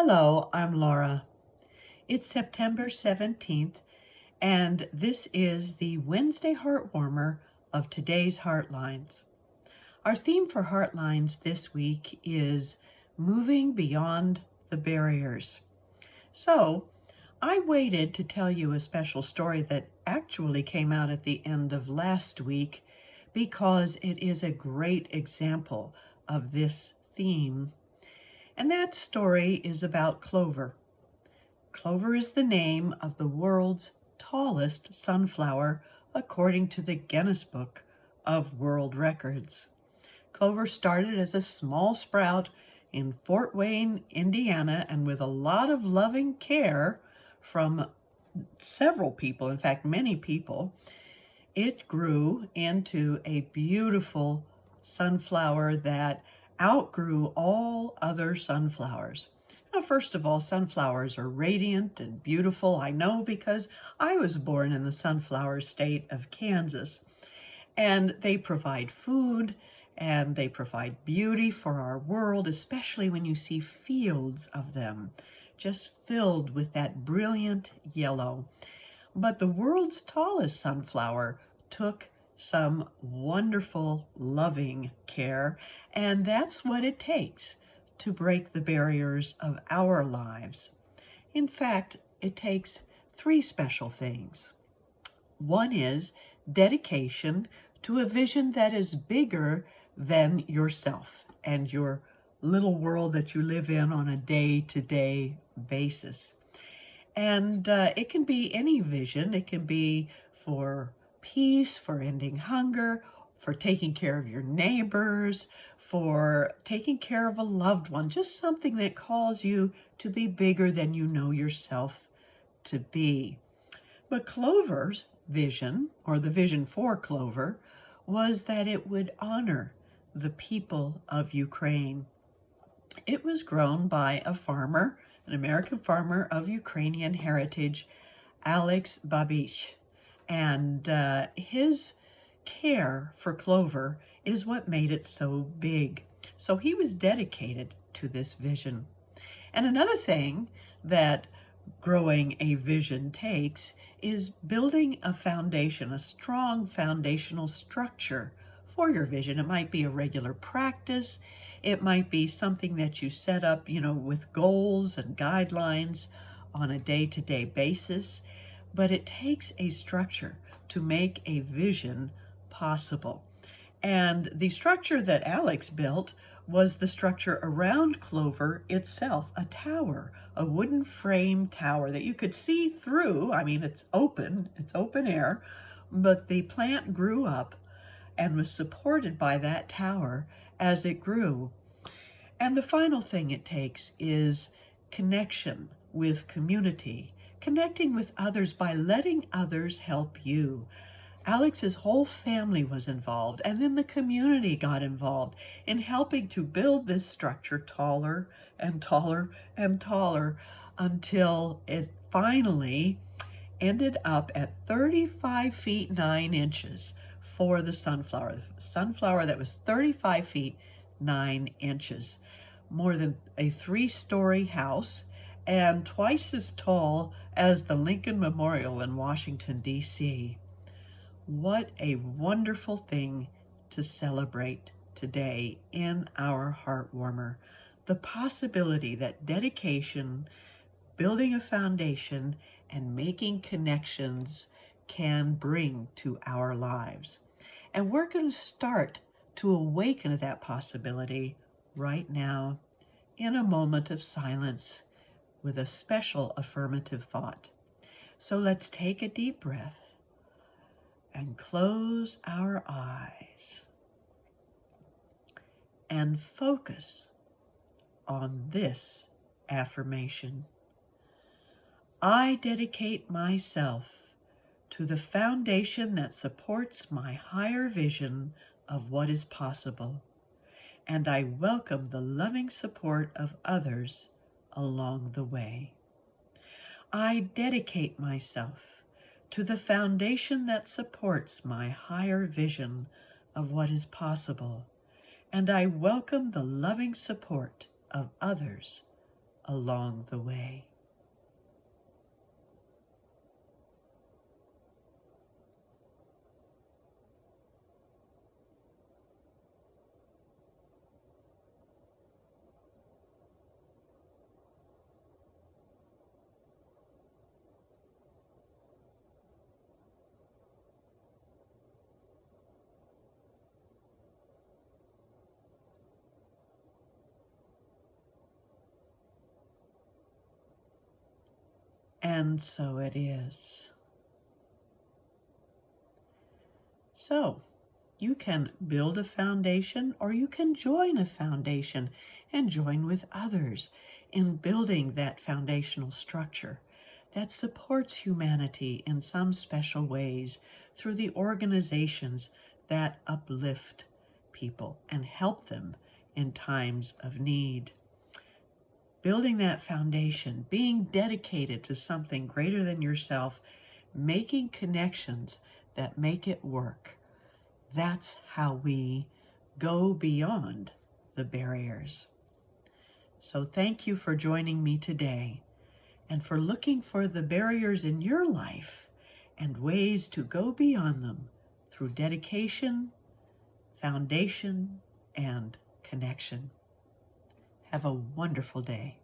Hello, I'm Laura. It's September 17th, and this is the Wednesday Heartwarmer of today's Heartlines. Our theme for Heartlines this week is moving beyond the barriers. So, I waited to tell you a special story that actually came out at the end of last week because it is a great example of this theme. And that story is about Clover. Clover is the name of the world's tallest sunflower, according to the Guinness Book of World Records. Clover started as a small sprout in Fort Wayne, Indiana, and with a lot of loving care from several people, in fact, many people, it grew into a beautiful sunflower that outgrew all other sunflowers. Now, first of all, sunflowers are radiant and beautiful. I know because I was born in the sunflower state of Kansas. And they provide food and they provide beauty for our world, especially when you see fields of them, just filled with that brilliant yellow. But the world's tallest sunflower took some wonderful, loving care, and that's what it takes to break the barriers of our lives. In fact, it takes three special things. One is dedication to a vision that is bigger than yourself and your little world that you live in on a day-to-day basis. And it can be any vision. It can be for peace, for ending hunger, for taking care of your neighbors, for taking care of a loved one, just something that calls you to be bigger than you know yourself to be. But Clover's vision, or the vision for Clover, was that it would honor the people of Ukraine. It was grown by a farmer, an American farmer of Ukrainian heritage, Alex Babich. And his care for Clover is what made it so big. So he was dedicated to this vision. And another thing that growing a vision takes is building a foundation, a strong foundational structure for your vision. It might be a regular practice. It might be something that you set up, with goals and guidelines on a day-to-day basis. But it takes a structure to make a vision possible. And the structure that Alex built was the structure around Clover itself, a tower, a wooden frame tower that you could see through. I mean, it's open air, but the plant grew up and was supported by that tower as it grew. And the final thing it takes is connection with community, connecting with others by letting others help you. Alex's whole family was involved, and then the community got involved in helping to build this structure taller and taller and taller until it finally ended up at 35 feet 9 inches for the sunflower that was 35 feet 9 inches, more than a 3-story house and twice as tall as the Lincoln Memorial in Washington, D.C. What a wonderful thing to celebrate today in our Heartwarmer. The possibility that dedication, building a foundation, and making connections can bring to our lives. And we're going to start to awaken to that possibility right now in a moment of silence with a special affirmative thought. So let's take a deep breath and close our eyes and focus on this affirmation. I dedicate myself to the foundation that supports my higher vision of what is possible, and I welcome the loving support of others along the way. I dedicate myself to the foundation that supports my higher vision of what is possible, and I welcome the loving support of others along the way. And so it is. So, you can build a foundation or you can join a foundation and join with others in building that foundational structure that supports humanity in some special ways through the organizations that uplift people and help them in times of need. Building that foundation, being dedicated to something greater than yourself, making connections that make it work. That's how we go beyond the barriers. So thank you for joining me today and for looking for the barriers in your life and ways to go beyond them through dedication, foundation, and connection. Have a wonderful day.